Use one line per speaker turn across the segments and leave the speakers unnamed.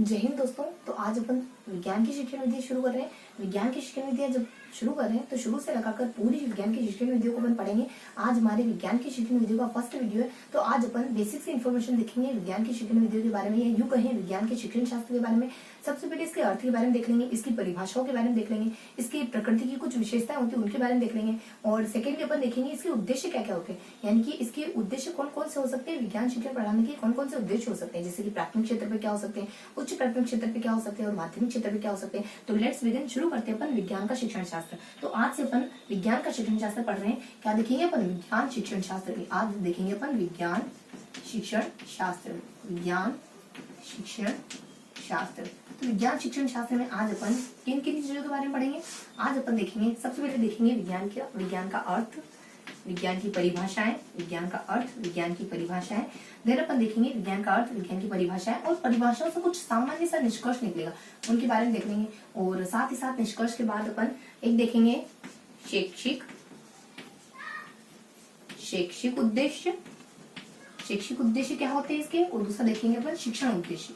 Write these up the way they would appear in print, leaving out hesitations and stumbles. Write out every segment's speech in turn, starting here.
जय हिंद दोस्तों। तो आज अपन विज्ञान की शिक्षण विधि शुरू कर रहे हैं। विज्ञान की शिक्षण विधियां जब शुरू कर रहे हैं तो शुरू से लगाकर पूरी विज्ञान की शिक्षण विधियों को अपन पढ़ेंगे। आज हमारे विज्ञान की शिक्षण विधियों का फर्स्ट वीडियो है। तो आज अपन बेसिक से इन्फॉर्मेशन देखेंगे विज्ञान की शिक्षण विधियों के बारे में, या यूं कहें विज्ञान के शिक्षण शास्त्र के बारे में। सबसे पहले इसके अर्थ के बारे में देख लेंगे, इसकी परिभाषाओं के बारे में देख लेंगे, इसकी प्रकृति की कुछ विशेषताएं होती है उनके बारे में देख लेंगे, और सेकेंडली अपन देखेंगे इसके उद्देश्य क्या क्या होते हैं, यानी कि इसके उद्देश्य कौन कौन से हो सकते हैं। विज्ञान शिक्षण पढ़ाने के कौन कौन से उद्देश्य हो सकते हैं, जैसे कि प्राथमिक क्षेत्र पे क्या हो सकते हैं, उच्च प्राथमिक क्षेत्र पे क्या हो सकते हैं और माध्यमिक क्षेत्र पे क्या हो सकते हैं। तो लेट्स बिगिन, शुरू करते हैं अपन विज्ञान का शिक्षण शास्त्र। तो आज से अपन विज्ञान का शिक्षण शास्त्र पढ़ रहे हैं। क्या देखेंगे अपन? विज्ञान शिक्षण शास्त्र में आज देखेंगे अपन विज्ञान शिक्षण शास्त्र। विज्ञान शिक्षण शास्त्र। तो विज्ञान शिक्षण शास्त्र में आज अपन किन किन चीजों के बारे में पढ़ेंगे। आज अपन देखेंगे, सबसे पहले देखेंगे विज्ञान का अर्थ, विज्ञान की परिभाषाएं, विज्ञान का अर्थ, विज्ञान की परिभाषाएं। देन अपन देखेंगे विज्ञान का अर्थ, विज्ञान की परिभाषाएं, और परिभाषाओं से कुछ सामान्य सा निष्कर्ष निकलेगा, उनके बारे में देख लेंगे। और साथ ही साथ निष्कर्ष के बाद अपन एक देखेंगे शैक्षिक उद्देश्य। शैक्षिक उद्देश्य क्या होते हैं इसके, और दूसरा देखेंगे अपन शिक्षण उद्देश्य।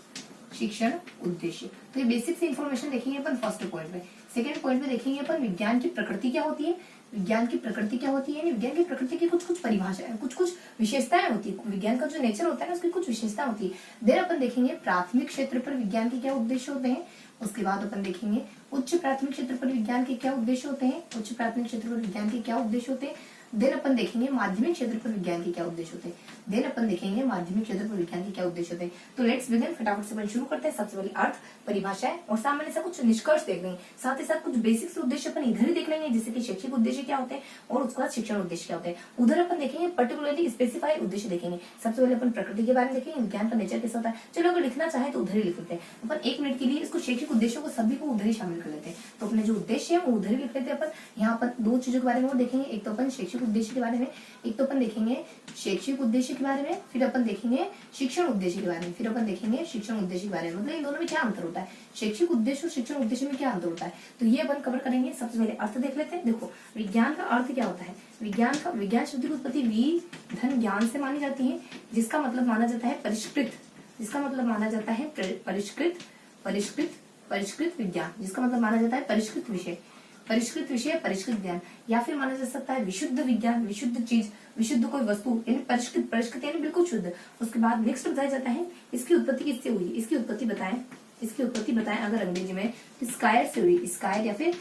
शिक्षण उद्देश्य, तो ये बेसिक से इन्फॉर्मेशन देखेंगे अपन फर्स्ट पॉइंट में। सेकंड पॉइंट में देखेंगे अपन विज्ञान की प्रकृति क्या होती है। विज्ञान की प्रकृति क्या होती है, विज्ञान की प्रकृति की कुछ कुछ परिभाषाएं, कुछ कुछ विशेषताएं होती है। विज्ञान का जो नेचर होता है ना, उसकी कुछ विशेषता होती है। देन अपन देखेंगे प्राथमिक क्षेत्र पर विज्ञान के क्या उद्देश्य होते हैं। उसके बाद अपन देखेंगे उच्च प्राथमिक क्षेत्र पर विज्ञान के क्या उद्देश्य होते हैं। उच्च प्राथमिक क्षेत्र पर विज्ञान के क्या उद्देश्य होते हैं। देन अपन देखेंगे माध्यमिक क्षेत्र पर विज्ञान के क्या उद्देश्य होते हैं। देन अपन देखेंगे माध्यमिक क्षेत्र पर विज्ञान के क्या उद्देश्य होते हैं। तो लेट्स बिगिन, फटाफट से अपन शुरू करते हैं। सबसे पहले अर्थ, परिभाषाएं और सामान्य सा कुछ निष्कर्ष देख लेंगे। साथ ही साथ कुछ बेसिक से उद्देश्य अपन इधर ही देख लेंगे, जैसे कि शैक्षिक उद्देश्य क्या होते हैं और उसके बाद शिक्षण उद्देश्य क्या होते हैं। उधर अपन देखेंगे पर्टिकुलरली स्पेसिफाइड उद्देश्य देखेंगे। सबसे पहले अपन प्रकृति के बारे में देखेंगे, विज्ञान का नेचर कैसा होता है। चलो अगर लिखना चाहे तो उधर ही लिख लेते हैं अपन। 1 मिनट के लिए इसको शैक्षिक उद्देश्यों को सभी को उधर ही शामिल कर लेते हैं। तो अपने जो उद्देश्य है वो उधर ही लिख लेते हैं अपन। यहाँ पर 2 चीजों के बारे में देखेंगे, एक तो अपन शैक्षिक उद्देश्य के बारे में, एक तो अपन देखेंगे शैक्षिक उद्देश्य के बारे में, फिर अपन देखेंगे शिक्षण उद्देश्य के बारे में, फिर अपन देखेंगे शिक्षण उद्देश्य के बारे में। मतलब इन दोनों में क्या अंतर होता है, शैक्षिक उद्देश्य और शिक्षण उद्देश्य में क्या अंतर होता है, तो ये अपन कवर करेंगे। सबसे पहले अर्थ देख लेते हैं। देखो विज्ञान का अर्थ क्या होता है। विज्ञान शब्द की उत्पत्ति वी धन ज्ञान से मानी जाती है, जिसका मतलब माना जाता है परिष्कृत, जिसका मतलब माना जाता है परिष्कृत विज्ञान, जिसका मतलब माना जाता है परिष्कृत विषय, परिष्कृत ज्ञान, या फिर माना जा सकता है विशुद्ध विज्ञान, विशुद्ध चीज, विशुद्ध कोई वस्तु, यानी परिष्कृत यानी बिल्कुल शुद्ध। उसके बाद नेक्स्ट बताया जाता है इसकी उत्पत्ति किससे हुई। इसकी उत्पत्ति बताएं अगर अंग्रेजी में, तो स्कायर से हुई, स्कायर या फिर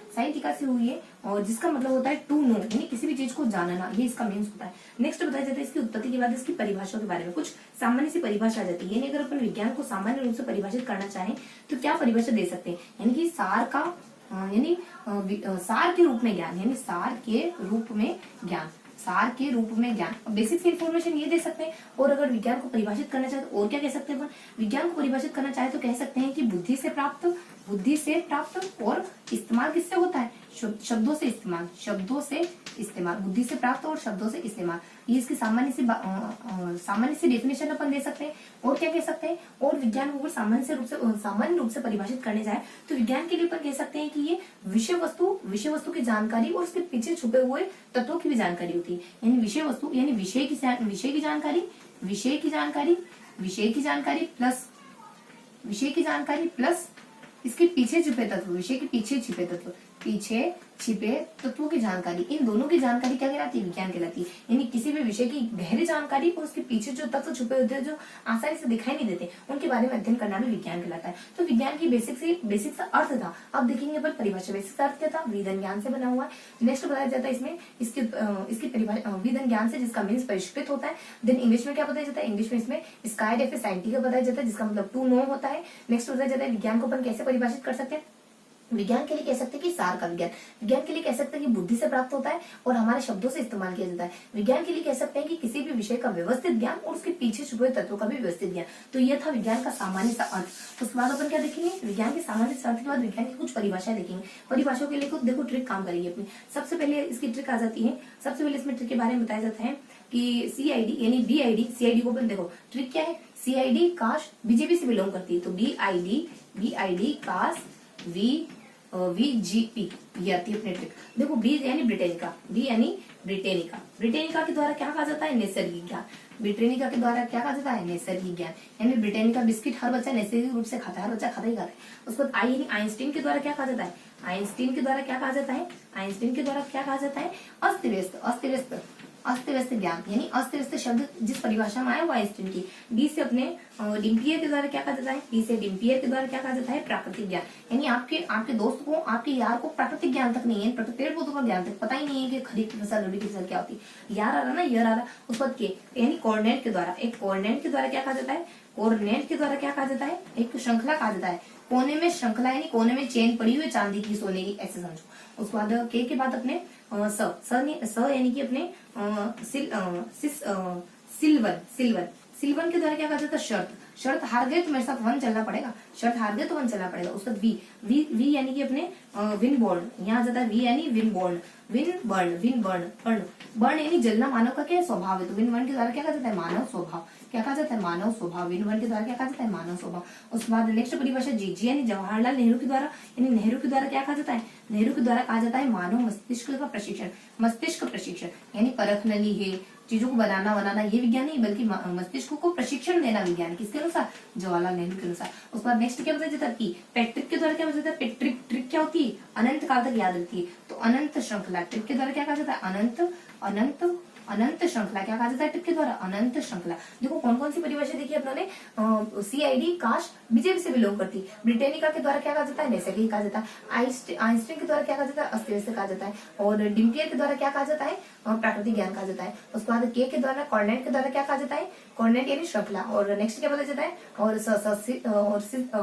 साइंटिका से हुई है, और जिसका मतलब होता है टू नो, यानी किसी भी चीज को जानना, ये इसका मीन्स होता है। नेक्स्ट बताया जाता है इसकी उत्पत्ति के बाद इसकी परिभाषाओं के बारे में, कुछ सामान्य सी परिभाषा आ जाती है। यानी अगर अपन विज्ञान को सामान्य रूप से परिभाषित करना चाहें तो क्या परिभाषा दे सकते हैं, यानी कि सार के रूप में ज्ञान, यानी सार के रूप में ज्ञान। बेसिक इन्फॉर्मेशन ये दे सकते हैं। और अगर विज्ञान को परिभाषित करना चाहे तो और क्या कह सकते हैं अपन। विज्ञान को परिभाषित करना चाहे तो कह सकते हैं कि बुद्धि से प्राप्त और इस्तेमाल किससे होता है, शब्दों से इस्तेमाल, बुद्धि से प्राप्त और शब्दों से इस्तेमाल। ये इसकी सामान्य सी डेफिनेशन अपन दे सकते हैं। और क्या कह सकते हैं, और विज्ञान को अगर सामान्य रूप से परिभाषित करने जाए तो विज्ञान के लिए अपन कह सकते हैं कि ये विषय वस्तु की जानकारी और उसके पीछे छुपे हुए तत्वों की भी जानकारी होती है। यानी विषय वस्तु यानी विषय की जानकारी प्लस इसके पीछे छिपे तत्व, विषय के पीछे छिपे तत्वों की जानकारी, इन दोनों की जानकारी क्या कहलाती है, विज्ञान कहलाती है। यानी किसी भी विषय की गहरी जानकारी और उसके पीछे जो तत्व छुपे होते हैं जो आसानी से दिखाई नहीं देते, उनके बारे में अध्ययन करना भी विज्ञान कहलाता है। तो विज्ञान की बेसिक सा अर्थ था। अब देखेंगे पर परिभाषा। बेसिक अर्थ क्या था, विधन ज्ञान से बना हुआ है। नेक्स्ट बताया जाता है इसमें इसकी परिभाषा विधन ज्ञान से, जिसका मीन्स परिष्कृत होता है। देन इंग्लिश में क्या बताया जाता है, इंग्लिश में इसमें स्कायर या फिर साइंटिफिक बताया जाता है, जिसका मतलब टू नो होता है। नेक्स्ट बताया जाता है विज्ञान को अपन कैसे परिभाषित कर सकते हैं। विज्ञान के लिए कह सकते हैं कि सार का विज्ञान के लिए कह सकते हैं कि बुद्धि से प्राप्त होता है और हमारे शब्दों से इस्तेमाल किया जाता है। विज्ञान के लिए कह सकते हैं कि किसी भी विषय का व्यवस्थित ज्ञान और उसके पीछे छुपे तत्वों का भी व्यवस्थित ज्ञान। तो यह था विज्ञान का सामान्य सा अर्थ। उसके बाद अपन क्या देखेंगे, विज्ञान के सामान्य सा अर्थ के बाद विज्ञान की कुछ परिभाषाएं देखेंगे। परिभाषाओं के लिए कुछ देखो ट्रिक काम करेगी अपनी। सबसे पहले इसकी ट्रिक आ जाती है। सबसे पहले इसमें ट्रिक के बारे में बताया जाता है कि CID यानी BID को अपन देखो ट्रिक क्या है, CID काश बीजेपी से बिलोंग करती है, तो BID काश VGP ये आती है अपने ट्रिक। देखो बी यानी ब्रिटेन का, बी यानी ब्रिटेनिका। ब्रिटेनिका के द्वारा क्या कहा जाता है? नैसर्गिक ज्ञान। ब्रिटेनिका के द्वारा क्या कहा जाता है? नैसर्गिक ज्ञान। यानी ब्रिटेनिका बिस्किट हर बच्चा नैसर्गिक रूप से खाता है, हर बच्चा खाता ही खाता है। उसके बाद आई यानी आइंस्टीन के द्वारा क्या कहा जाता है? आइंस्टीन के द्वारा क्या कहा जाता है? आइंस्टीन के द्वारा क्या कहा जाता है? अस्त व्यस्त। अस्त व्यस्त, अस्त व्यस्त ज्ञान, यानी अस्त व्यस्त शब्द जिस परिभाषा में आया वो आइंस्टीन की। डी से अपने डिम्पियर के द्वारा क्या कहा जाता है? डी से डिम्पियर के द्वारा क्या कहा जाता है? प्राकृतिक ज्ञान। यानी आपके दोस्त को, आपके यार को प्राकृतिक ज्ञान तक नहीं है, पेड़ पौधों का ज्ञान तक पता ही नहीं है कि खरीफ की फसल, रबी की फसल क्या होती है। यार आ रहा ना, यार आ रहा। उस बाद के यानी कोऑर्डिनेट के द्वारा, एक कोऑर्डिनेट के द्वारा क्या कहा जाता है? कोऑर्डिनेट के द्वारा क्या कहा जाता है? एक श्रृंखला कहा जाता है। कोने में श्रृंखला यानी कोने में चेन पड़ी हुई चांदी की, सोने की, ऐसे समझो। उसके बाद के बाद अपने स यानी कि अपने सिल्वन के द्वारा क्या कहा जाता है? शर्त। शर्त हार गए तो मेरे साथ वन चलना पड़ेगा, शर्त हार गए तो वन चलना पड़ेगा। उसके बाद वी यानी कि अपने विन बॉर्न, यहाँ जाता है वी यानी win born, win burn. Burn यानी जलना मानव का क्या स्वभाव है, तो विन बर्न के द्वारा क्या कहा जाता है? मानव स्वभाव। क्या कहा जाता है? मानव स्वभाव। विन बर्न के द्वारा क्या कहा जाता है? मानव स्वभाव। उसके बाद नेक्स्ट परिभाषा जी यानी जवाहरलाल नेहरू के द्वारा, यानी नेहरू के द्वारा क्या कहा जाता है? नेहरू के द्वारा कहा जाता है मानव मस्तिष्क का प्रशिक्षण। मस्तिष्क प्रशिक्षण यानी परख नली है, चीजों को बनाना ये विज्ञान नहीं, बल्कि मस्तिष्क को प्रशिक्षण देना विज्ञान। किसके अनुसार? जवाहरलाल नेहरू के अनुसार। उसके बाद नेक्स्ट क्या बताया जाता है? पैट्रिक के द्वारा क्या बताया जाता है? ट्रिक क्या होती है? अनंत काल तक याद रहती है, तो अनंत श्रृंखला। ट्रिक के द्वारा क्या कहा जाता है? अनंत श्रृंखला। क्या कहा जाता है? ट्रिक के द्वारा अनंत श्रृंखला। देखो कौन कौन सी परिभाषा देखी अपनों ने? CID काश बीजेपी से बिलोंग करती। ब्रिटेनिका के द्वारा क्या कहा जाता है? नैसर्गिक कहा जाता है। आइंस्टीन के द्वारा क्या कहा जाता है? अस्त व्यस्त कहा जाता है। और डिम्पियर के द्वारा क्या कहा जाता है? प्राकृतिक ज्ञान कहा जाता है। उसके बाद के द्वारा, कोऑर्डिनेट के द्वारा क्या कहा जाता है? कोऑर्डिनेट यानी श्रृंखला। और नेक्स्ट क्या बोला जाता है? और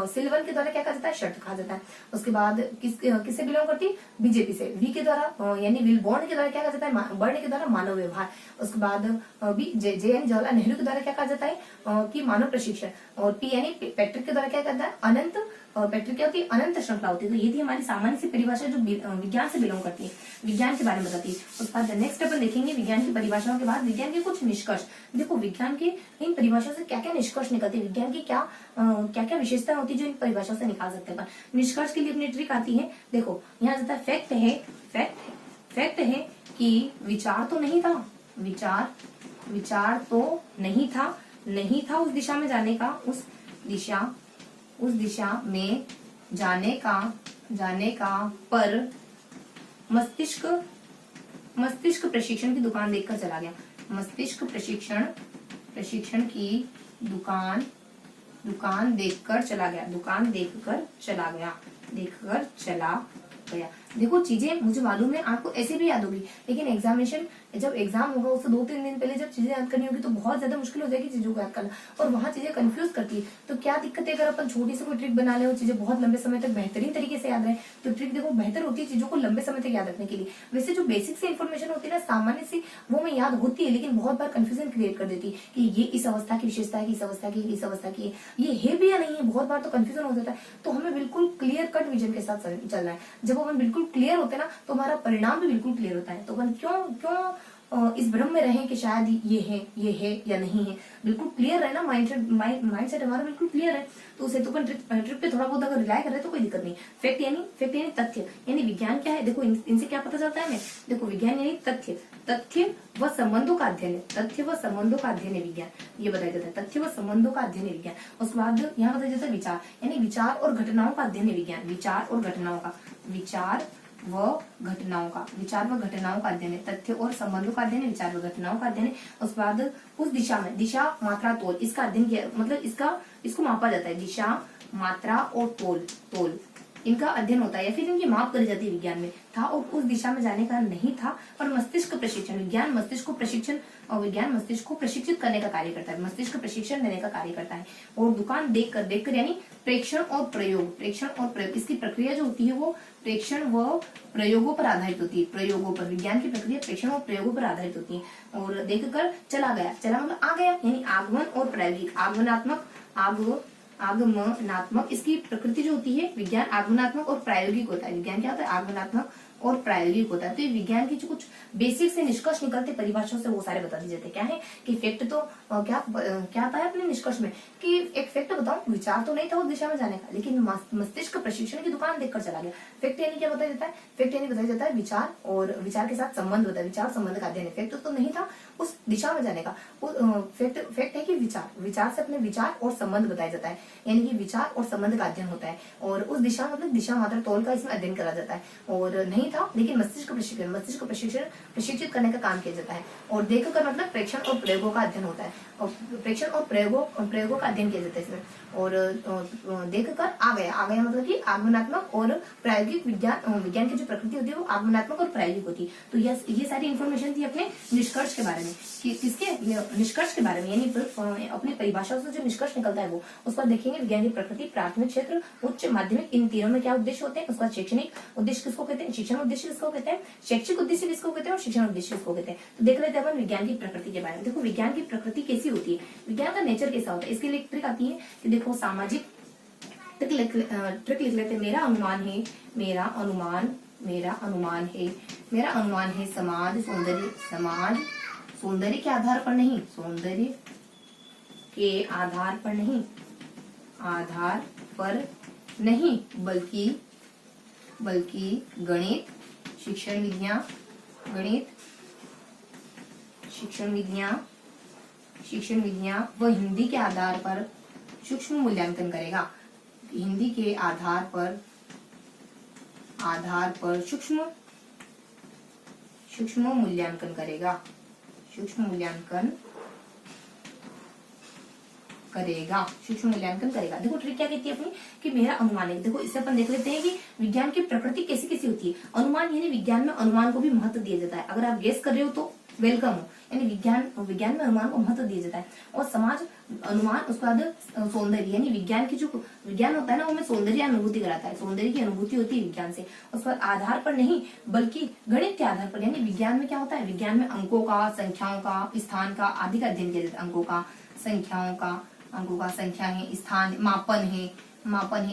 सिल्वन के द्वारा क्या कहा जाता है? शर्त कहा जाता है। उसके बाद किससे बिलोंग करती? बीजेपी से। वी के द्वारा यानी विल बॉर्न के द्वारा क्या कहा जाता है? बर्न के द्वारा मानव व्यवहार। उसके बाद जे यानी जवाहरलाल नेहरू के द्वारा क्या कहा जाता है? कि मानव प्रशिक्षण। और पी यानी पैट्रिक के द्वारा क्या कहता है? अनंत। पैट्रिक क्या होती है? अनंत श्रृंखला होती है। तो ये थी हमारी सामान्य सी परिभाषा जो विज्ञान से बिलोंग करती है, विज्ञान के बारे में बताती है। उसके बाद नेक्स्ट अपन देखेंगे विज्ञान की परिभाषाओं के बाद विज्ञान के कुछ निष्कर्ष। देखो विज्ञान के इन परिभाषाओं से क्या क्या निष्कर्ष निकलते हैं, विज्ञान की क्या क्या विशेषता होती है जो इन परिभाषाओं से निकाल सकते हैं। निष्कर्ष के लिए अपनी ट्रिक आती है। देखो यहाँ जाता है फैक्ट है कि विचार तो नहीं था, विचार तो नहीं था उस दिशा में जाने का, उस दिशा में जाने का पर मस्तिष्क प्रशिक्षण की दुकान देखकर चला गया। मस्तिष्क प्रशिक्षण की दुकान देखकर चला गया। देखो चीजें मुझे मालूम है आपको ऐसे भी याद होगी, लेकिन एग्जामिनेशन जब एग्जाम होगा उससे 2-3 दिन पहले जब चीजें याद करनी होगी तो बहुत ज्यादा मुश्किल हो जाएगी चीजों को याद करना, और वहां चीजें कंफ्यूज करती है। तो क्या दिक्कत है अगर अपन छोटी से कोई ट्रिक बना ले और चीजें बहुत लंबे समय तक बेहतरीन तरीके से याद रहे, तो ट्रिक देखो बेहतर होती है चीजों को लंबे समय तक याद रखने के लिए। वैसे जो बेसिक से इन्फॉर्मेशन होती है ना, सामान्य सी, वो में याद होती है, लेकिन बहुत बार कंफ्यूजन क्रिएट कर देती है कि ये इस अवस्था की विशेषता है, इस अवस्था की ये है भी या नहीं है, बहुत बार तो कंफ्यूजन हो जाता है। तो हमें बिल्कुल क्लियर कट विजन के साथ चलना है। जब हम बिल्कुल क्लियर होते हैं ना तो हमारा परिणाम भी बिल्कुल क्लियर होता है। तो अपन क्यों इस भ्रम में रहें कि शायद ये है या नहीं है। बिल्कुल क्लियर रहे ना, माइंड सेट हमारा बिल्कुल क्लियर है, तो उसे तो अपन ट्रिक पे थोड़ा बहुत अगर रिलाई कर रहे तो कोई दिक्कत नहीं। फैक्ट यानी तथ्य, यानी विज्ञान क्या है, देखो इनसे क्या पता चलता है हमें। देखो विज्ञान यानी तथ्य व संबंधों का अध्ययन है विज्ञान, ये बताया जाता है। तथ्य व संबंधों का अध्ययन है विज्ञान। उसके बाद यहाँ बताया जाता है विचार, यानी विचार और घटनाओं का अध्ययन है विज्ञान। विचार व घटनाओं का अध्ययन है। तथ्य और संबंधों का अध्ययन है, विचार व घटनाओं का अध्ययन है। उसके बाद उस दिशा, मात्रा, तोल, इसका अध्ययन किया, मतलब इसको मापा जाता है। दिशा, मात्रा और तोल इनका अध्ययन होता है या फिर इनकी माप करी जाती है विज्ञान में। था और उस दिशा में जाने का नहीं था, पर मस्तिष्क प्रशिक्षण, विज्ञान मस्तिष्क को प्रशिक्षित करने का कार्य करता है, मस्तिष्क प्रशिक्षण देने का कार्य करता है। और दुकान देखकर यानी प्रेक्षण और प्रयोग, इसकी प्रक्रिया जो होती है वो प्रेक्षण व प्रयोगों पर आधारित होती है। विज्ञान की प्रक्रिया प्रेक्षण और प्रयोगों पर आधारित होती है। और देखकर चला मतलब आ गया, यानी आगमन और प्रायोगिक, आगमनात्मक इसकी प्रकृति जो होती है, विज्ञान आगमनात्मक और प्रायोगिक होता है। विज्ञान क्या होता है? आगमनात्मक और प्रायोगिक होता है। तो ये विज्ञान की जो कुछ बेसिक से निष्कर्ष निकलते परिभाषाओं से वो सारे बता दिए जाते हैं। क्या है कि फैक्ट तो क्या आता है अपने निष्कर्ष में कि एक फैक्ट बताऊं, विचार तो नहीं था उस दिशा में जाने का, लेकिन मस्तिष्क प्रशिक्षण की दुकान देखकर चला गया। फैक्ट यानी क्या बताया जाता है? फैक्ट यानी बताया जाता है विचार, और विचार के साथ संबंध होता है, विचार संबंध का अध्ययन। फैक्ट तो नहीं था उस दिशा में जाने का। फैक्ट है कि विचार से अपने विचार और संबंध बताया जाता है, यानी कि विचार और संबंध का अध्ययन होता है, और उस दिशा मतलब दिशा मात्रा तौल का इसमें अध्ययन करा जाता है। और नहीं था, लेकिन मस्तिष्क प्रशिक्षण प्रशिक्षित करने का काम किया जाता है। और देख कर मतलब प्रेक्षण और प्रयोगों का अध्ययन होता है, और प्रेक्षण और प्रयोगों का अध्ययन किया जाता है इसमें। और देख कर आ गया मतलब कि आगमनात्मक और प्रायोगिक विज्ञान की जो प्रकृति होती है वो आगमनात्मक और प्रायोगिक होती है। तो ये सारी इंफॉर्मेशन थी अपने निष्कर्ष के बारे में, कि किसके निष्कर्ष के बारे में, यानी अपनी परिभाषाओं से जो निष्कर्ष निकलता है वो। उसका देखेंगे विज्ञान की प्रकृति, प्राथमिक क्षेत्र, उच्च माध्यमिक, इन तीनों में क्या उद्देश्य होते हैं। उसका शैक्षणिक उद्देश्य किसको कहते हैं, शिक्षण उद्देश्य किसको कहते हैं, शैक्षिक उद्देश्य किसको कहते हैं, और शिक्षण उद्देश्य किसको कहते हैं। तो देख लेते हैं अपन विज्ञान की प्रकृति के बारे में। देखो विज्ञान की प्रकृति कैसी होती है, विज्ञान का नेचर कैसा होता है, इसके लिए एक ट्रिक आती है कि देखो सामाजिक ट्रिक लिख लेते हैं। मेरा अनुमान है समाज सौंदर्य के आधार पर नहीं, बल्कि गणित, शिक्षण विज्ञान व हिंदी के आधार पर सूक्ष्म मूल्यांकन करेगा। हिंदी के आधार पर सूक्ष्म मूल्यांकन करेगा। देखो ट्रिक क्या कहती है अपनी कि मेरा अनुमान है। देखो इससे अपन देख लेते हैं कि विज्ञान की प्रकृति कैसी कैसी होती है। अनुमान यानी विज्ञान में अनुमान को भी महत्व दिया जाता है। अगर आप गेस कर रहे हो तो वेलकम हो, यानी विज्ञान में अनुमान को महत्व दिया जाता है। और समाज अनुमान, उसके बाद सौंदर्य, यानी विज्ञान होता है ना, वो में सौंदर्य अनुभूति कराता है, सौंदर्य की अनुभूति होती है विज्ञान से। उसके बाद आधार पर नहीं बल्कि गणित के आधार पर, यानी विज्ञान में क्या होता है, विज्ञान में अंकों का, संख्याओं का, स्थान का आदि का अध्ययन किया जाता है। अंकों का संख्या है, स्थान, मापन है।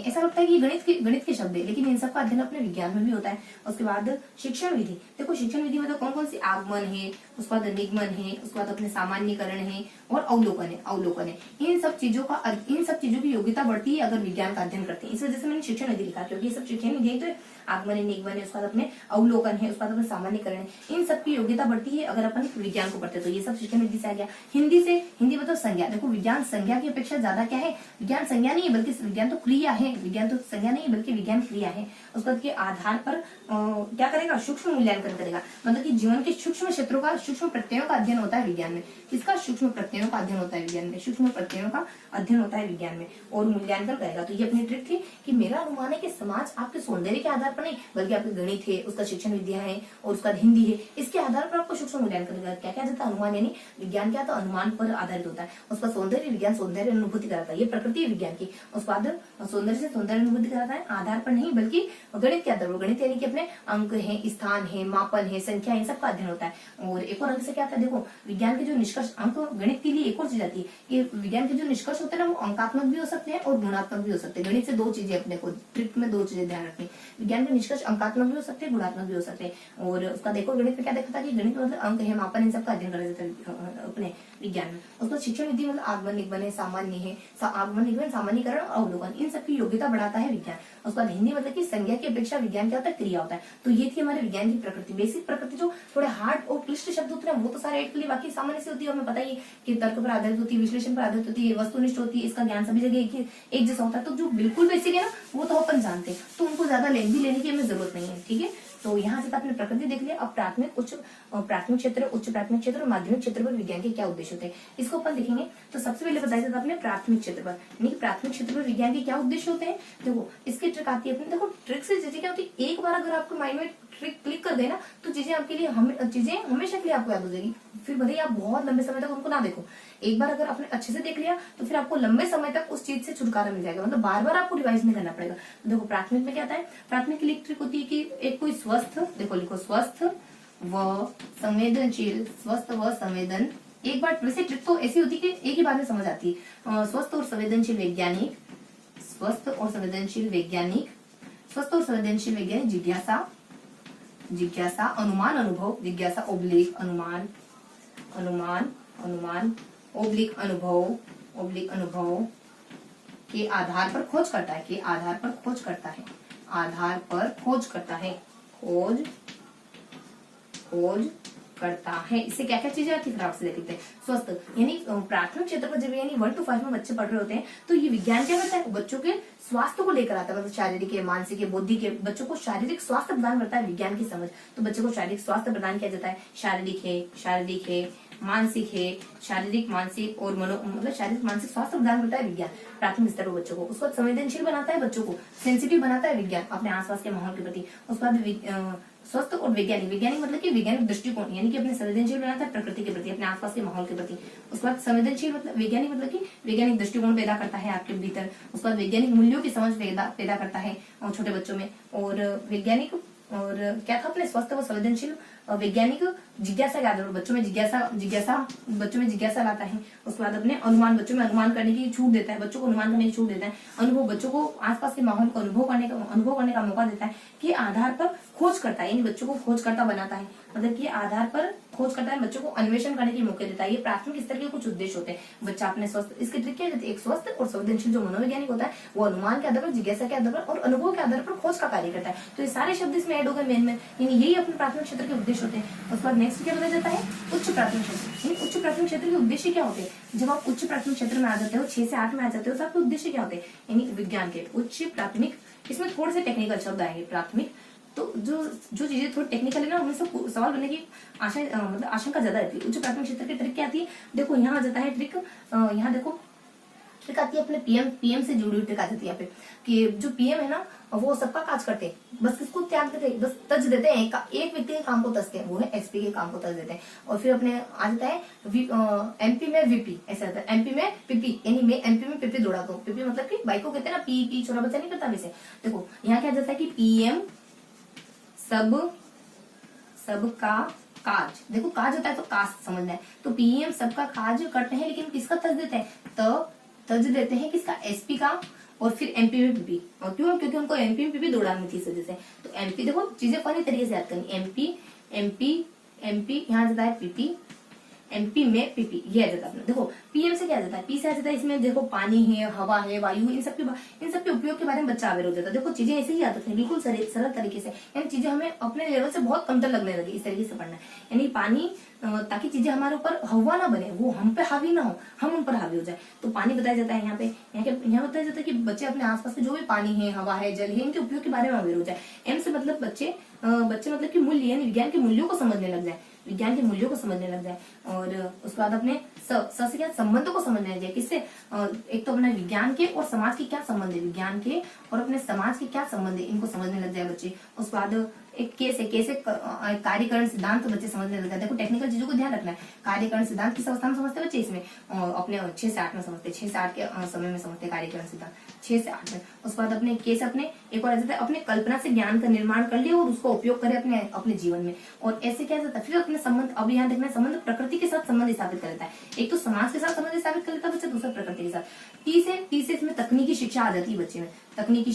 ऐसा लगता है कि गणित के शब्द है, लेकिन इन सब का अध्ययन अपने विज्ञान में भी होता है। उसके बाद शिक्षण विधि, देखो शिक्षण विधि में तो कौन कौन सी, आगमन है, उसके बाद निगमन है, उसके बाद अपने सामान्यकरण है और अवलोकन है। इन सब चीजों की योग्यता बढ़ती है अगर विज्ञान का अध्ययन करते हैं। इस वजह से मैंने शिक्षण विधि लिखा, क्योंकि ये सब शिक्षण विधि तो आगमन है, निगमन है, उसके बाद अपने अवलोकन है, उसके बाद अपने सामान्यकरण है। इन सब की योग्यता बढ़ती है अगर अपन विज्ञान को पढ़ते हैं। तो ये सब शिक्षण विधि से आ गया। हिंदी मतलब संज्ञा। देखो विज्ञान संज्ञा की अपेक्षा ज्यादा क्या है, विज्ञान संज्ञा नहीं है बल्कि विज्ञान तो क्रिया है, विज्ञान तो संज्ञा नहीं है बल्कि विज्ञान क्रिया है। उसके के आधार पर क्या करेगा, सूक्ष्म मूल्यांकन करेगा। मतलब कि जीवन के सूक्ष्म क्षेत्रों का, सूक्ष्म प्रत्ययों का अध्ययन होता है विज्ञान में। किसका, सूक्ष्म प्रत्ययों का अध्ययन होता है विज्ञान में, सूक्ष्म प्रत्ययों का अध्ययन होता है विज्ञान में, और मूल्यांकन करेगा। तो ये अपनी ट्रिक थी कि मेरा अनुमान है कि समाज आपके सौंदर्य के आधार पर नहीं बल्कि आपके गणित है, उसका शिक्षण विद्या है और उसका हिंदी है, इसके आधार पर आपको सूक्ष्म मूल्यांकन करेगा। क्या क्या जाता है अनुमान, यानी विज्ञान क्या था, अनुमान पर आधारित होता है। उसका सौंदर्य विज्ञान सौंदर्य अनुभूति कराता है, ये प्रकृति है विज्ञान की। उसके बाद सौंदर्य से सौंदर्य अनुभूति कराता है, आधार पर नहीं बल्कि गणित के आधार पर। गणित यानी कि अपने अंक है, स्थान है, मापन है, संख्या, इन सब का अध्ययन होता है। और एक और अंक से क्या आता है, देखो विज्ञान के जो निष्कर्ष, अंक गणित के लिए एक और चीज आती है कि विज्ञान के जो निष्कर्ष होते हैं ना वो अंकात्मक भी हो सकते हैं और गुणात्मक भी हो सकते हैं। गणित से दो चीजें अपने को ट्रिक में, दो चीजें ध्यान रखनी, विज्ञान के निष्कर्ष अंकात्मक भी हो सकते हैं, गुणात्मक भी हो सकते हैं। और उसका देखो गणित में क्या देखा था कि गणित मतलब अंक है, मापन, इन सब का अध्ययन करा जाता है अपने विज्ञान में। उसको शिक्षण विधि मतलब आगमन निगमन है, सामान्य है, आगमन निगमन, सामान्यकरण और अवलोकन, इन सब की योग्यता बढ़ाता है विज्ञान। उसके बाद हिंदी मतलब कि संज्ञा की अपेक्षा विज्ञान क्या होता है, क्रिया होता है। तो ये थी हमारे विज्ञान की प्रकृति। बेसिक प्रकृति जो थोड़े हार्ड और क्लिष्ट शब्द होते हैं वो तो सारे ऐड के लिए, बाकी सामान्य से होती है। हमें पता ही कि तर्क पर आधारित होती है, विश्लेषण पर आधारित होती है, वस्तुनिष्ठ होती है, इसका ज्ञान सभी जगह एक जैसा होता है। तो जो बिल्कुल बेसिक है ना वो तो अपन जानते हैं, तो उनको ज्यादा लेंथी लेने की हमें जरूरत नहीं है। ठीक है, तो यहाँ से आपने प्रकृति देख लिया। अब प्राथमिक क्षेत्र, उच्च प्राथमिक क्षेत्र और माध्यमिक क्षेत्र पर विज्ञान के क्या उद्देश्य होते हैं इसको अपन देखेंगे। तो सबसे पहले बताया जाता है अपने प्राथमिक क्षेत्र पर, यानी प्राथमिक क्षेत्र पर विज्ञान के क्या उद्देश्य होते हैं। देखो इसकी ट्रिक आती है अपने, देखो ट्रिक से चीजें क्या होती है, एक बार अगर आपके माइंड में ट्रिक क्लिक कर देना तो चीजें आपके लिए चीजें हमेशा के लिए आपको याद हो जाएगी। फिर भले ही आप बहुत लंबे समय तक उनको ना देखो, एक बार अगर आपने अच्छे से देख लिया तो फिर आपको लंबे समय तक उस चीज से छुटकारा मिल जाएगा, मतलब बार बार आपको रिवाइज नहीं करना पड़ेगा। तो देखो प्राथमिक में क्या आता है, प्राथमिक की ट्रिक होती है कि एक कोई स्वस्थ, देखो लिखो स्वस्थ व संवेदनशील, एक बार वैसे ट्रिक तो ऐसी होती है कि एक ही बार में समझ आती है। स्वस्थ और संवेदनशील वैज्ञानिक जिज्ञासा, जिज्ञासा, अनुमान, अनुभव, जिज्ञासा ओब्लिक अनुमान, ओब्लिक अनुभव, के आधार पर खोज करता है, खोज करता है। इससे क्या क्या चीजें आती है फटाफट से देख लेते हैं। स्वस्थ यानी प्राथमिक क्षेत्र पर जब यानी 1 to 5 में बच्चे पढ़ रहे होते हैं तो ये विज्ञान क्या करता है, बच्चों के स्वास्थ्य को लेकर आता है, मतलब शारीरिक है, मानसिक है, बुद्धि के, बच्चों को शारीरिक स्वास्थ्य प्रदान करता है विज्ञान की समझ। तो बच्चे को शारीरिक स्वास्थ्य प्रदान किया जाता है, शारीरिक है, शारीरिक मानसिक और मतलब शारीरिक मानसिक स्वास्थ्य प्रदान करता है विज्ञान प्राथमिक स्तर पर बच्चों को। उसको संवेदनशील बनाता है, बच्चों को सेंसिटिव बनाता है विज्ञान अपने आसपास के माहौल के प्रति। उसके बाद स्वस्थ और वैज्ञानिक मतलब कि वैज्ञानिक दृष्टिकोण यानी कि अपने संवेदनशील बनाता है प्रकृति के प्रति, अपने आसपास के माहौल के प्रति। उसके बाद संवेदनशील मतलब वैज्ञानिक मतलब कि वैज्ञानिक दृष्टिकोण पैदा करता है आपके भीतर। उसके बाद वैज्ञानिक मूल्यों की समझ पैदा करता है छोटे बच्चों में। और वैज्ञानिक और क्या था अपने स्वस्थ व संवेदनशील वैज्ञानिक जिज्ञासा के आधार पर बच्चों में जिज्ञासा लाता है। उसके बाद अपने अनुमान, बच्चों में अनुमान करने की छूट देता है, बच्चों को अनुमान करने की छूट देता है। अनुभव, बच्चों को आसपास के माहौल को अनुभव करने का मौका देता है कि आधार पर खोज करता है, यानी बच्चों को खोजकर्ता बनाता है, मतलब कि आधार पर खोज करता है, बच्चों को अन्वेषण करने के मौके देता है। ये प्राथमिक स्तर के कुछ उद्देश्य होते हैं। बच्चा अपने स्वस्थ, इसके ट्रिक क्या रहती है, एक स्वस्थ और संवेदनशील जो मनोवैज्ञानिक होता है वो अनुमान के आधार पर, जिज्ञासा के आधार पर और अनुभव के आधार पर खोज का कार्य करता है। तो ये सारे शब्द इसमें ऐड हो गए मेन में, यानी यही अपने प्राथमिक क्षेत्र के उद्देश्य होते हैं। उसके बाद नेक्स्ट क्या बताया जाता है, उच्च प्राथमिक क्षेत्र। उच्च प्राथमिक क्षेत्र के उद्देश्य क्या होते हैं, जब आप उच्च प्राथमिक क्षेत्र में आ जाते हो, 6 से 8 में आ जाते हो, तो आपके उद्देश्य क्या होते हैं, यानी विज्ञान के उच्च प्राथमिक। इसमें थोड़े से टेक्निकल शब्द आएंगे प्राथमिक, तो जो चीजें थोड़ी टेक्निकल है ना उनमें से सवाल बनने की मतलब आशंका ज्यादा रहती है। उच्च प्राथमिक क्षेत्र की ट्रिक क्या आती है, देखो यहाँ आ जाता है ट्रिक, यहाँ देखो ट्रिक आती है अपने पीएम से जुड़ी हुई ट्रिक आ जाती है यहाँ पे, कि जो पीएम है ना वो सबका काज करते हैं, बस किसको त्याग देते हैं, बस तज देते हैं, एक व्यक्ति के काम को तजते हैं, वो है एसपी के काम को तज देते हैं। और फिर अपने आ जाता है एमपी में वीपी, ऐसा रहता है। एमपी में पीपी, यानी मैं एमपी में पीपी दौड़ाता हूँ। पीपी मतलब कि बाइक को कहते हैं ना, पी छोटा बच्चा नहीं करता वैसे। देखो यहाँ क्या जाता है कि पीएम सबका काज, देखो काज होता है तो काज समझना है, तो पीएम सबका काज करते हैं, लेकिन किसका तज देते हैं, तो तज देते हैं किसका, एसपी का, और फिर एमपी में पीपी। और क्यों, क्योंकि उनको एमपी में पीपी दौड़ानी थी इस वजह से। तो एमपी देखो चीजें फनी तरीके से याद करनी, एमपी यहाँ जाता है पीपी, एमपी में पीपी, ये आ जाता है। देखो पीएम से क्या आ जाता है, पी से आ जाता है, इसमें देखो पानी है, हवा है, वायु, इन सब के उपयोग के बारे में बच्चा अवेयर हो जाता है। देखो चीजें ऐसे ही आती है बिल्कुल सरल तरीके से, यानी चीजें हमें अपने लेवल से बहुत कमतर लगने लगी, इस तरीके से पढ़ना है। यानी पानी, ताकि चीजें हमारे ऊपर हवा ना बने, वो हम पे हावी ना हो, हम उन पर हावी हो जाए, तो पानी बताया जाता है यहाँ पे। यहाँ बताया जाता है कि बच्चे अपने आसपास के जो भी पानी है, हवा है, जल है, इनके उपयोग के बारे में अवेयर हो जाए। एम से मतलब बच्चे मतलब कि मूल्य, यानी विज्ञान के मूल्यों को समझने लग जाए, और उसके बाद अपने स से क्या संबंध को समझने लग जाए, किससे, एक तो अपने विज्ञान के और समाज के क्या संबंध है, विज्ञान के और अपने समाज के क्या संबंध है, इनको समझने लग जाए बच्चे। उसके बाद एक कैसे कार्यकरण सिद्धांत बच्चे समझने लग जाए। देखो टेक्निकल चीजों को ध्यान रखना है, कार्यकरण सिद्धांत किस अवस्था में समझते हैं बच्चे, इसमें अपने 6 से 8 में समझते हैं, 6 से 8 के समय में समझते हैं कार्यकरण सिद्धांत, 6 से 8 में। उसके बाद अपने एक और जाता है अपने कल्पना से ज्ञान का निर्माण कर ले और उसको उपयोग करे अपने जीवन में। और ऐसे क्या जाता है, फिर अपने संबंध, अब यहाँ देखना संबंध प्रकृति के साथ संबंध स्थापित कर लेता है, एक तो समाज के साथ संबंध स्थापित कर लेता है बच्चा, दूसरा प्रकृति के साथ। टी से इसमें तकनीकी शिक्षा आ जाती है बच्चे में, तकनीकी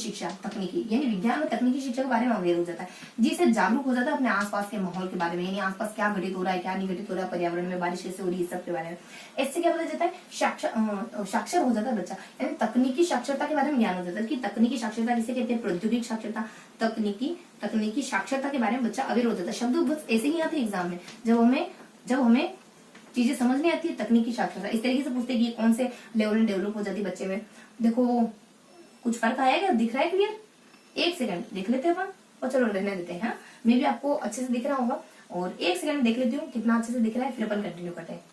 यानी विज्ञान और तकनीकी शिक्षा के बारे में अवेयर हो जाता है, जिससे जागरूक हो जाता है अपने आसपास के माहौल के बारे में, यानी आसपास क्या घटित हो रहा है, क्या नहीं घटित हो रहा है, पर्यावरण में बारिश कैसे हो रही है, सब के बारे में। इससे क्या पता जाता है, साक्षर हो जाता है बच्चा, यानी तकनीकी साक्षरता के बारे में ज्ञान हो जाता है, कि तकनीकी साक्षरता किसे कहते हैं, प्रौद्योगिक साक्षरता, तकनीकी साक्षरता के बारे में बच्चा अवेयर हो जाता है। शब्द बस ऐसे ही आते हैं एग्जाम में, जब हमें चीजें समझ नहीं आती है, तकनीकी साक्षरता इस तरीके से पूछते हैं कि कौन से लेवल में डेवलप हो जाती है बच्चे में। देखो कुछ फर्क आया क्या, दिख रहा है क्लियर, एक सेकंड देख लेते हैं अपन, और चलो रहने देते हैं। मे भी आपको अच्छे से दिख रहा होगा, और एक सेकंड देख लेती हूँ कितना अच्छे से दिख रहा है, फिर अपन कंटिन्यू करते हैं।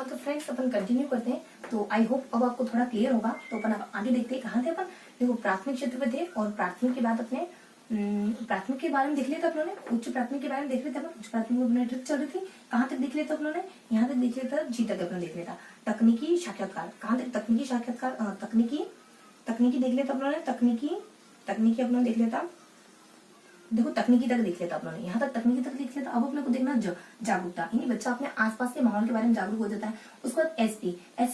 तो फ्रेंड्स अपन कंटिन्यू करते हैं। तो आई होप अब आपको थोड़ा क्लियर होगा। तो अपन अब आगे देखते हैं कहाँ थे अपन। देखो प्राथमिक क्षेत्र पे थे और प्राथमिक के बाद अपने प्राथमिक के बारे में देख लिया था अपनों ने, उच्च प्राथमिक के बारे में देख लिया था। उच्च प्राथमिक में अपनी ट्रिप चल रही थी, कहाँ तक देख लिया था अपनों ने, यहाँ तक देख लिया था, जी तक अपने देख लिया था। तकनीकी साक्षात्कार, कहाँ तक तकनीकी साक्षात्कार, तकनीकी देख लिया था अपनों ने, तकनीकी अपनों ने देख लिया था। देखो तकनीकी तक देख लिया था अपनों ने, यहाँ तक तकनीकी तक देख लिया था। अब अपने को देखना जागरूकता, यानी बच्चा अपने आसपास के माहौल के बारे में जागरूक हो जाता है। उसके बाद एस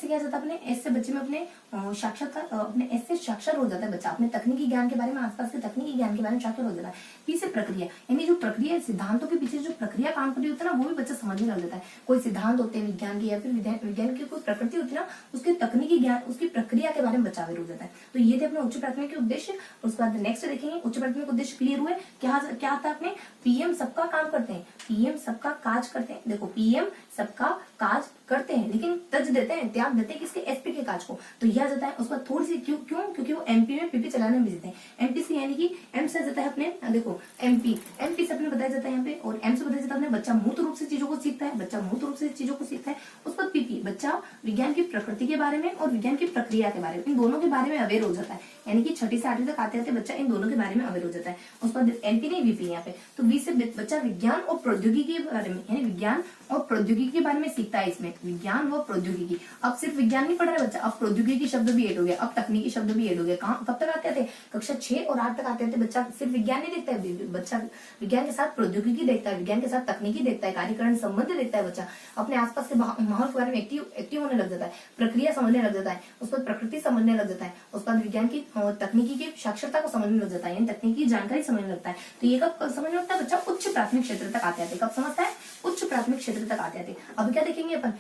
से क्या जाता है, अपने एस से बच्चे में अपने साक्षात्कार, अपने एस से साक्षर हो जाता है बच्चा, अपने तकनीकी ज्ञान के बारे में, आसपास के तकनीकी ज्ञान के बारे में साक्षर हो जाता है। पी से प्रक्रिया, यानी जो प्रक्रिया सिद्धांतों के पीछे जो प्रक्रिया काम कर रही होती है ना, वो भी बच्चा समझने लग जाता है। कोई सिद्धांत होते हैं विज्ञान के या फिर विज्ञान की कोई प्रकृति होती है ना, उसके तकनीकी ज्ञान, उसकी प्रक्रिया के बारे में बच्चा अवेयर हो जाता है। तो ये थे अपने उच्च प्राथमिक के उद्देश्य। उसके बाद नेक्स्ट देखेंगे उच्च प्राथमिक उद्देश्य क्लियर हुए, क्या आता है अपने पीएम सबका काम करते हैं, पीएम सबका काज करते हैं। देखो पीएम सबका काज करते हैं, लेकिन तज देते हैं, त्याग देते हैं किसके, एसपी के काज को। तो यह जाता है उसका थोड़ी सी क्यों, क्योंकि वो एमपी में पीपी चलाने में बिजी थे। एमपी से यानी कि एम से जाता है अपने, देखो एमपी से अपने बताया जाता है यहाँ पे, और एम से बताया जाता है अपने बच्चा मूर्त रूप से चीजों को सीखता है, बच्चा मूर्त रूप से चीजों को सीखता है। उसके बाद पीपी बच्चा विज्ञान की प्रकृति के बारे में और विज्ञान की प्रक्रिया के बारे में, इन दोनों के बारे में अवेयर हो जाता है। यानी कि 6ठी से 8वीं तक आते आते बच्चा इन दोनों के बारे में अवेयर हो जाता है। उसके बाद एमपी नहीं वीपी यहाँ पे, तो वी से बच्चा विज्ञान और प्रौद्योगिकी के बारे में, यानी विज्ञान और प्रौद्योगिकी के बारे में सीखता है। इसमें विज्ञान व प्रौद्योगिकी, अब सिर्फ विज्ञान नहीं पढ़ रहा है बच्चा, अब प्रौद्योगिकी शब्द भी ऐड हो गया, अब तकनीकी शब्द भी ऐड हो गया। कहाँ कब तक आते थे, कक्षा 6 और 8 तक आते थे। बच्चा सिर्फ विज्ञान नहीं देखता है, बच्चा विज्ञान के साथ प्रौद्योगिकी देखता है, विज्ञान के साथ तकनीकी देखता है, कार्यकरण संबंध देखता है। बच्चा अपने आसपास के माहौल के बारे में एक्टिव होने लग जाता है, प्रक्रिया समझने लग जाता है, उसके बाद प्रकृति समझने लग जाता है, उसके बाद विज्ञान की तकनीकी की साक्षरता को समझने लग जाता है, यानी तकनीकी जानकारी समझने लगता है। तो ये कब समझने लगता है, बच्चा उच्च प्राथमिक क्षेत्र तक आते आते। कब समझता है, उच्च प्राथमिक क्षेत्र तक आते आते। अब क्या देखेंगे अपन,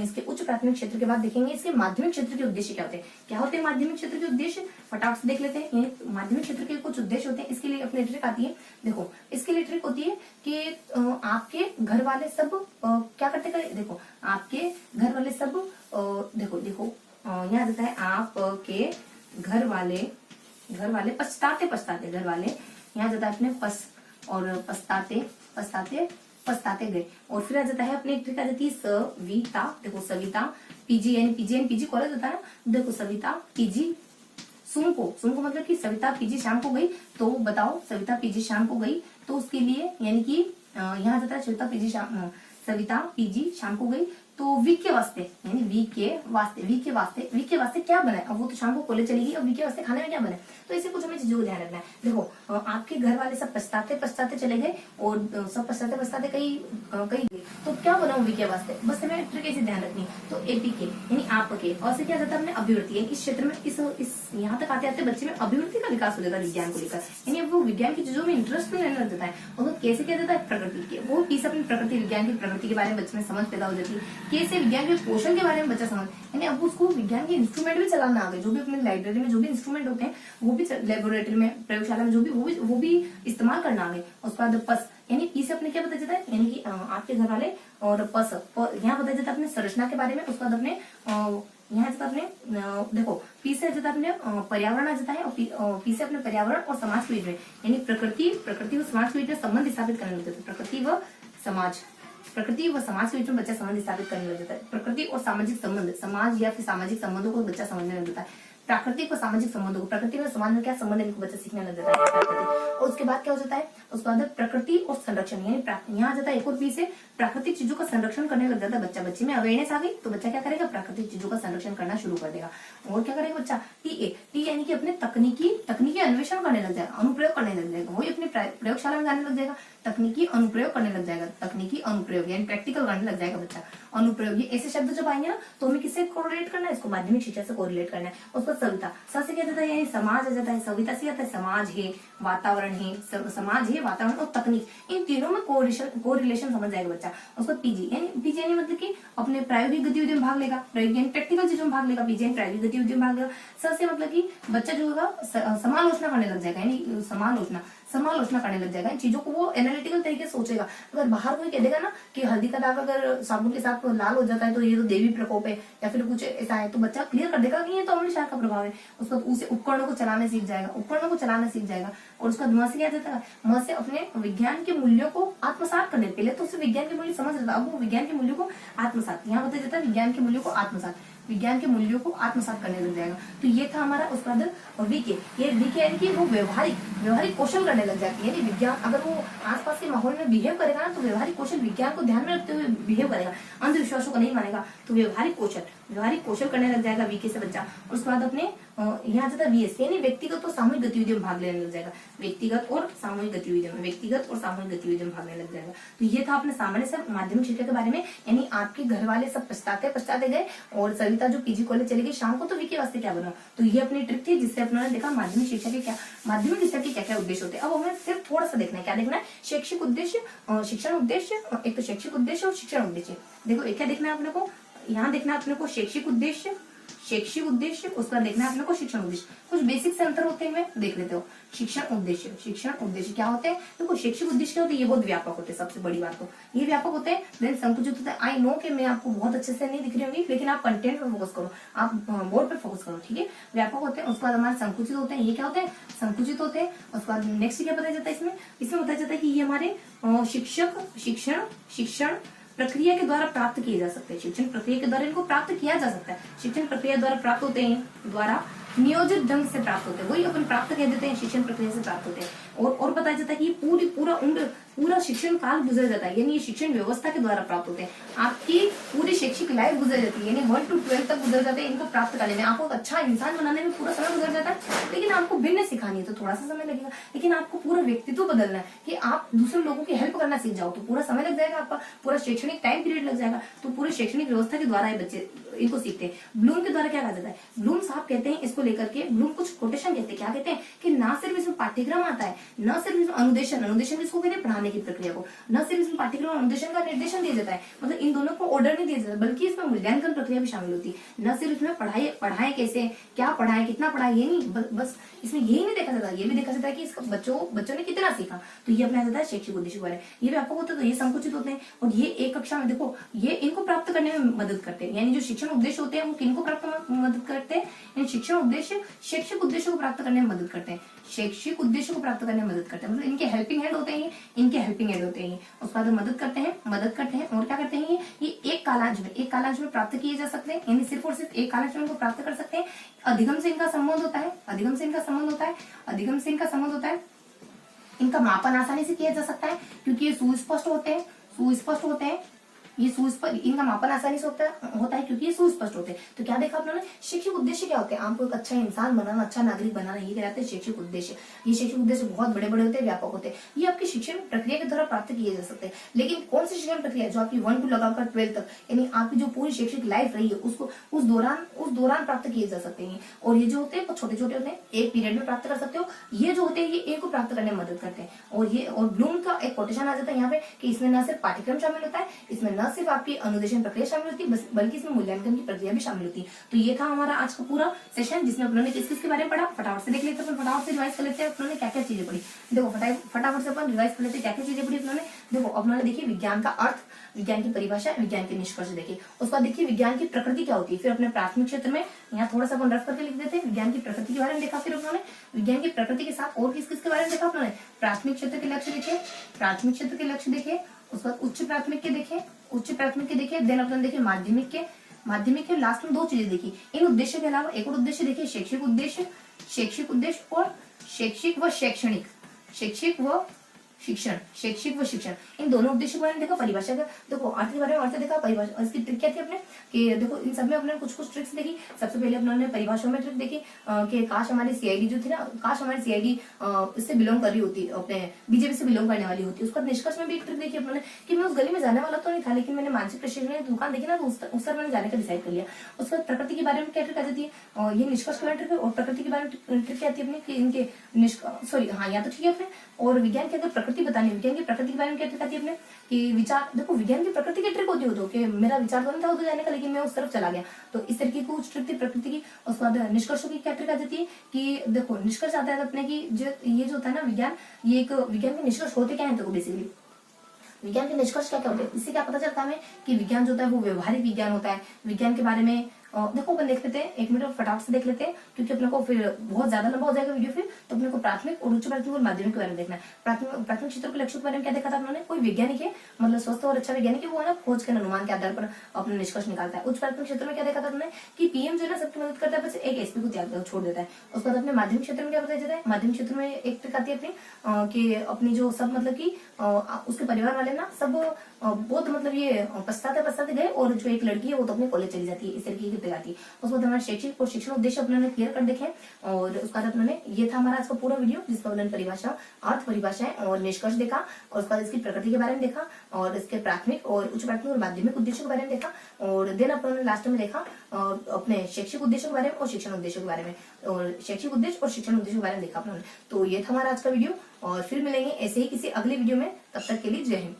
इसके उच्च प्राथमिक क्षेत्र के बाद देखेंगे इसके माध्यमिक क्षेत्र के उद्देश्य क्या होते हैं। क्या होते हैं माध्यमिक क्षेत्र के उद्देश्य, फटाक से देख लेते हैं। यानी माध्यमिक क्षेत्र के कुछ उद्देश्य होते हैं, इसके लिए अपनी ट्रिक आती है। देखो इसके लिए ट्रिक होती है कि आपके घर वाले सब क्या करते हैं, देखो आपके घर वाले सब, देखो यहाँ जाता है आपके घर वाले पछताते घर वाले, यहाँ जाता है अपने और पछताते गए। और फिर आ जाता है अपने ट्रिक आ जाती है सविता। देखो सविता पीजी, यानी पीजी कॉलेज होता है ना। देखो सविता पीजी सुम को मतलब कि सविता पीजी शाम को गई। तो बताओ सविता पीजी शाम को गई, तो उसके लिए यानी कि यहाँ जाता है सविता पीजी शाम को गई, तो वीक के वास्ते, यानी वीक के वास्ते क्या बनाए। अब वो तो शाम को कॉलेज चलेगी, अब वीक के वास्ते खाने में क्या बने। तो ऐसे कुछ हमें चीजों को ध्यान रखना है। देखो आपके घर वाले सब पछताते चले गए, और सब पछताते कहीं गए, तो क्या बना वीक के वास्ते, बस हमें ट्रिक ऐसे ध्यान रखनी। तो एपी के यानी आपके, और से क्या जाता है अपने अभिवृत्ति, इस क्षेत्र में इस यहाँ तक आते आते बच्चे में अभिवृत्ति का विकास हो जाता है विज्ञान को लेकर, यानी अब वो विज्ञान की चीजों में इंटरेस्ट लेने लग जाता है। और कैसे क्या जाता है, प्रकृति के, वो पीस अपनी प्रकृति, विज्ञान की प्रकृति के बारे में बच्चे में समझ पैदा हो जाती है। कैसे विज्ञान के पोषण के बारे में बच्चा समझ, यानी अब उसको विज्ञान के इंस्ट्रूमेंट भी चलाना आ गए। जो भी अपने लाइब्रेरी में जो भी इंस्ट्रूमेंट होते हैं, वो भी लेबोरेटरी में, प्रयोगशाला में जो भी वो भी इस्तेमाल करना आ गए। उसके बाद पस, यानी पी से अपने क्या बताया जाता है, यानी कि आपके घर वाले, और पस यहाँ बताया जाता है अपने संरचना के बारे में। उसके बाद अपने यहाँ जाता अपने, देखो पी से जाता अपने पर्यावरण आ जाता है, और पी से अपने पर्यावरण और समाज के बीच में, यानी प्रकृति व समाज के बीच में संबंध स्थापित करने लग जाता है। प्रकृति व समाज के बीच में बच्चा संबंध स्थापित करने लग जाता है। प्रकृति और सामाजिक संबंध, समाज या फिर सामाजिक संबंधों को बच्चा समझने लग जाता है। प्राकृतिक और सामाजिक संबंधों को, प्रकृति और समाज में क्या संबंध है, इनको बच्चा सीखने लग जाता है। और उसके बाद क्या हो जाता है, उसके बाद प्रकृति और संरक्षण, यानी यहाँ जाता है एक और पी से प्राकृतिक चीजों का संरक्षण करने लग जाता है बच्चा। बच्चे में अवेयरनेस आ गई, तो बच्चा क्या करेगा, प्राकृतिक चीजों का संरक्षण करना शुरू कर देगा। और क्या करेगा बच्चा, टी यानी कि अपने तकनीकी अन्वेषण करने लग जाएगा, अनुप्रयोग करने लग जाएगा, वही अपनी प्रयोगशाला में जाने लग जाएगा, तकनीकी अनुप्रयोग करने लग जाएगा, तकनीकी अनुप्रयोग यानी प्रैक्टिकल करने लग जाएगा बच्चा। अनुप्रयोग, ये ऐसे शब्द जब आएंगे ना, तो हमें किससे कोरिलेट करना है, इसको माध्यमिक शिक्षा से कोरिलेट करना है। उसको सविता, स से क्या जाता है, यानी समाज आ जाता है, सविता से आता है समाज है, वातावरण है, समाज है, वातावरण और तकनीक, इन तीनों में कोरिलेशन समझ जाएगा बच्चा। उसको पीजी यानी मतलब कि अपने प्रायोगिक गतिविधियों में भाग लेगा, प्रैक्टिकल चीजों में भाग लेगा, पीजी यानी प्रायोगिक गतिविधियों में भाग लेगा। स से मतलब कि बच्चा जो होगा समालोचना करने लग जाएगा, यानी समालोचना करने लग जाएगा, चीजों को वो एनालिटिकल तरीके से सोचेगा। अगर बाहर कोई कह देगा ना कि हल्दी का दाग अगर साबुन के साथ लाल हो जाता है तो ये तो देवी प्रकोप है या फिर कुछ ऐसा है, तो बच्चा क्लियर कर देगा कि ये तो अम्ल क्षार का प्रभाव है। उसको उसे उपकरणों को चलाना सीख जाएगा, उपकरणों को चलाना सीख जाएगा। और उसका म से क्या जाता है, म से अपने विज्ञान के मूल्यों को आत्मसात करने। पहले तो उसे विज्ञान के मूल्य समझ रहा था, अब वो विज्ञान के मूल्यों को आत्मसात, यहाँ बताया जाता है विज्ञान के मूल्यों को आत्मसात, विज्ञान के मूल्यों को आत्मसात करने लग जाएगा। तो ये था हमारा उसके बाद वीके। ये वीके यानी कि वो व्यवहारिक कौशल करने लग जाती है। यानी विज्ञान अगर वो आसपास के माहौल में बिहेव करेगा ना तो व्यवहारिक कौशल, विज्ञान को ध्यान में रखते हुए बिहेव करेगा, अंधविश्वासों को नहीं मानेगा। तो व्यवहारिक कौशल करने लग जाएगा वीके से बच्चा। और उसके बाद अपने यहाँ जाता है वीएस यानी व्यक्तिगत और सामूहिक गतिविधियों में भाग लेने लग जाएगा, व्यक्तिगत और सामूहिक गतिविधियों में भाग लेने लग जाएगा। तो ये था अपने सामान्य से माध्यमिक शिक्षा के बारे में। यानी आपके घर वाले सब पछताते गए और सविता जो पीजी कॉलेज चली गई शाम को, तो वीके वास्ते क्या बना। तो ये अपनी ट्रिक थी जिससे अपने देखा माध्यमिक शिक्षा के क्या उद्देश्य होते हैं। अब हमें सिर्फ थोड़ा सा देखना है, क्या देखना है, शैक्षिक उद्देश्य, शिक्षण उद्देश्य, एक तो शैक्षिक उद्देश्य और शिक्षण उद्देश्य। देखो एक क्या देखना है अपने को, यहाँ देखना है अपने को शैक्षिक उद्देश्य, उसका देखना है अपने को शिक्षण उद्देश्य। कुछ बेसिक से अंतर होते हैं, देख लेते हो। शिक्षण उद्देश्य क्या होते हैं, देखो शैक्षिक उद्देश्य क्या होते हैं, ये बहुत व्यापक होते हैं। सबसे बड़ी बात तो ये व्यापक होते हैं, देन संकुचित होते हैं। आई नो कि मैं आपको बहुत अच्छे से नहीं दिख रही होंगी, लेकिन आप कंटेंट पर फोकस करो, आप बोर्ड पर फोकस करो, ठीक है। व्यापक होते हैं, उसके बाद हमारे संकुचित होते हैं। ये क्या होते हैं, संकुचित होते हैं। उसके बाद नेक्स्ट क्या बताया जाता है, इसमें बताया जाता है कि ये हमारे शिक्षण प्रक्रिया के द्वारा प्राप्त किए जा सकते हैं। शिक्षण प्रक्रिया के द्वारा इनको प्राप्त किया जा सकता है। शिक्षण प्रक्रिया द्वारा प्राप्त होते हैं, द्वारा नियोजित ढंग से प्राप्त होते हैं, वही अपन प्राप्त कह देते हैं, शिक्षण प्रक्रिया से प्राप्त होते हैं। और बताया जाता है कि पूरा शिक्षण काल गुजर जाता है, यानी ये शिक्षण व्यवस्था के द्वारा प्राप्त होते हैं। आपकी पूरी शैक्षिक लाइफ गुजर जाती है, यानी 1 to 12 तक गुजर जाते हैं। इनको प्राप्त करने में आपको अच्छा इंसान बनाने में पूरा समय गुजर जाता है। लेकिन आपको भिन्न सिखानी है तो थोड़ा सा समय लगेगा, लेकिन आपको पूरा व्यक्तित्व बदलना है कि आप दूसरे लोगों की हेल्प करना सीख जाओ तो पूरा समय लग जाएगा, आपका पूरा शैक्षणिक टाइम पीरियड लग जाएगा। तो पूरी शैक्षणिक व्यवस्था के द्वारा बच्चे इनको सीखते हैं। ब्लूम के द्वारा क्या कहा जाता है, ब्लूम साहब कहते हैं इसको लेकर के, ब्लूम कुछ कोटेशन कहते हैं, क्या कहते हैं कि ना सिर्फ इसमें पाठ्यक्रम आता है, न सिर्फ इसमें अनुदेशन इसको कहते हैं पढ़ाने की प्रक्रिया को, न सिर्फ इसमें पाठ्यक्रम अनुदेशन का निर्देशन दिया जाता है, मतलब इन दोनों को ऑर्डर नहीं दिया जाता, बल्कि इसमें मूल्यांकन प्रक्रिया भी शामिल होती है। न सिर्फ इसमें पढ़ाए कैसे, क्या पढ़ाए, कितना पढ़ाए, ये नहीं, बस इसमें यही नहीं देखा जाता, ये भी देखा जाता है कि इसका बच्चों ने कितना सीखा। तो ये अपना जाता है शैक्षिक उद्देश्य बारे। ये व्यापक होते हैं तो ये संकुचित होते हैं, और ये एक कक्षा में देखो ये इनको प्राप्त करने में मदद करते हैं। यानी जो शिक्षण उद्देश्य होते हैं वो किनको प्राप्त मदद करते हैं, यानी शिक्षण उद्देश्य शैक्षिक उद्देश्य को प्राप्त करने में मदद करते हैं, शैक्षिक उद्देश्य को प्राप्त करने में मदद करते हैं। मतलब इनके हेल्पिंग हैंड होते हैं, उसके बाद मदद करते हैं। और क्या करते हैं, ये एक कालांश में प्राप्त किए जा सकते हैं, यानी सिर्फ और सिर्फ एक कालांश में इनको प्राप्त कर सकते हैं। अधिगम से इनका संबंध होता है, इनका मापन आसानी से किया जा सकता है क्योंकि ये सुस्पष्ट होते हैं। ये इनका मापन आसानी से होता है क्योंकि ये सुस्पष्ट होते हैं। तो क्या देखा आपने, शैक्षिक उद्देश्य क्या होते हैं, आपको एक अच्छा इंसान बनाना, अच्छा नागरिक बनाना, ये कहलाते हैं शैक्षिक उद्देश्य। ये शैक्षिक उद्देश्य बहुत बड़े बड़े होते हैं, व्यापक होते हैं। ये आपकी शिक्षण प्रक्रिया के द्वारा प्राप्त किए जा सकते हैं। लेकिन कौन सी शिक्षण प्रक्रिया जो आपकी 1 to लगाकर 12 तक, यानी आपकी जो पूरी शैक्षिक लाइफ रही है उसको उस दौरान प्राप्त किए जा सकते हैं। और ये जो होते हैं छोटे छोटे होते हैं, एक पीरियड में प्राप्त कर सकते हो। ये जो होते हैं ये एक को प्राप्त करने में मदद करते हैं। और ब्लूम का एक कोटेशन आ जाता है यहाँ पे कि इसमें न सिर्फ पाठ्यक्रम शामिल होता है, इसमें न सिर्फ आपकी अनुदेशन प्रक्रिया शामिल होती है, बल्कि इसमें मूल्यांकन की प्रक्रिया भी शामिल होती है। तो ये था हमारा आज का पूरा सेशन जिसमें अपनों ने किस के बारे में पढ़ा। फटाफट से देख लेते हैं, फटाफट से रिवाइज कर लेते हैं अपनों ने क्या क्या चीजें पढ़ी। देखो फटाफट से अपन रिवाइज कर लेते हैं क्या क्या चीजें पढ़ी अपनों ने। देखो अपनों ने देखिए विज्ञान का अर्थ, विज्ञान की परिभाषा, विज्ञान के निष्कर्ष देखे। उसके बाद देखिए विज्ञान की प्रकृति क्या होती है। फिर अपने प्राथमिक क्षेत्र में यहाँ थोड़ा सा अपन रफ करके लिख देते हैं, विज्ञान की प्रकृति के बारे में देखा। फिर उन्होंने विज्ञान की प्रकृति के साथ और किस के बारे में देखा उन्होंने, प्राथमिक क्षेत्र के लक्ष्य देखे, उसके बाद उच्च प्राथमिक के देखे, देन अपने देखे माध्यमिक के लास्ट में 2 चीजें देखी। इन उद्देश्य के अलावा एक और उद्देश्य देखिए, शैक्षिक उद्देश्य और शैक्षिक व शिक्षण, इन दोनों उद्देश्यों के बारे में देखा। परिभाषा का देखो, अर्थ के बारे में अर्थ देखा, परिभाषा इसकी ट्रिक क्या थी अपने कि देखो इन सब में अपने कुछ ट्रिक्स देखी। सबसे पहले अपने परिभाषाओं में ट्रिक देखी कि काश हमारी सीआईडी जो थी ना, इससे बिलोंग कर रही होती, अपने बीजेपी से बिलोंग करने वाली होती। उसका निष्कर्ष में भी एक ट्रिक देखी अपने कि मैं उस गली में जाने वाला तो नहीं था, लेकिन मैंने मानसिक प्रशिक्षण की दुकान देखी ना तो उस पर मैंने जाने का डिसाइड कर लिया। उसके बाद प्रकृति के बारे में क्या ट्रिक आ जाती है, ये निष्कर्ष के बारे में ट्रिक, और प्रकृति के बारे में ट्रिक क्या आती है अपने कि इनके यहाँ तो ठीक है अपने। और विज्ञान की अगर प्रकृति प्रकृति बतानी है। विज्ञान की प्रकृति के बारे में क्या ट्रिक आती है अपने कि विचार, देखो विज्ञान की प्रकृति की ट्रिक होती हो तो कि मेरा विचार तो नहीं था उधर जाने का, लेकिन मैं उस तरफ चला गया, तो इस तरीके की कुछ ट्रिक थी प्रकृति की। उसके बाद निष्कर्षों की क्या ट्रिक आ जाती है कि देखो निष्कर्ष आता है अपने की जो ये जो होता है ना विज्ञान, ये एक विज्ञान के निष्कर्ष होते क्या है, देखो बेसिकली विज्ञान के निष्कर्ष क्या क्या होते हैं, इससे क्या पता चलता है हमें कि विज्ञान जो होता है वो व्यवहारिक विज्ञान होता है। विज्ञान के बारे में देखो अपन देख लेते हैं, 1 मिनट फटाफट से देख लेते हैं क्योंकि अपने को फिर बहुत ज्यादा लंबा हो जाएगा वीडियो फिर, तो अपने को प्राथमिक और उच्च प्राथमिक और माध्यमिक के बारे में देखना है। प्राथमिक क्षेत्र के लक्ष्यों के बारे में क्या देखा था अपने, कोई वैज्ञानिक है मतलब स्वस्थ और अच्छा वैज्ञानिक है, वो है ना खोज के अनुमान के आधार पर अपना निष्कर्ष निकालता है। उच्च प्राथमिक क्षेत्र में क्या देखा था अपने कि पीएम जो है ना सबकी मदद करता है, बस एक एसपी को त्याग छोड़ देता है। उसके बाद अपने माध्यमिक क्षेत्र में क्या बताया जाता है, माध्यमिक क्षेत्र में एक ट्रिक आती है अपनी कि अपनी जो सब मतलब की उसके परिवार वाले ना सब बहुत मतलब ये पछताते गए, और जो एक लड़की है वो तो अपने कॉलेज चली जाती है, इस तरीके की ट्रिक आती है। उसके बाद हमारा शैक्षिक और शिक्षण उद्देश्य अपने क्लियर कर देखे, और उसके बाद अपने ये था हमारा आज का पूरा वीडियो जिसमें अपने परिभाषा, अर्थ परिभाषाएं और निष्कर्ष देखा, और उसके बाद इसकी प्रकृति के बारे में देखा, और इसके प्राथमिक और उच्च प्राथमिक और माध्यमिक उद्देश्यों के बारे में देखा, और देन अपने लास्ट में देखा अपने शैक्षिक उद्देश्यों के बारे में और शिक्षण उद्देश्यों के बारे में, और शैक्षिक उद्देश्य और शिक्षण उद्देश्यों के बारे में देखा अपने। तो ये था हमारा आज का वीडियो, और फिर मिलेंगे ऐसे ही किसी अगले वीडियो में, तब तक के लिए जय हिंद।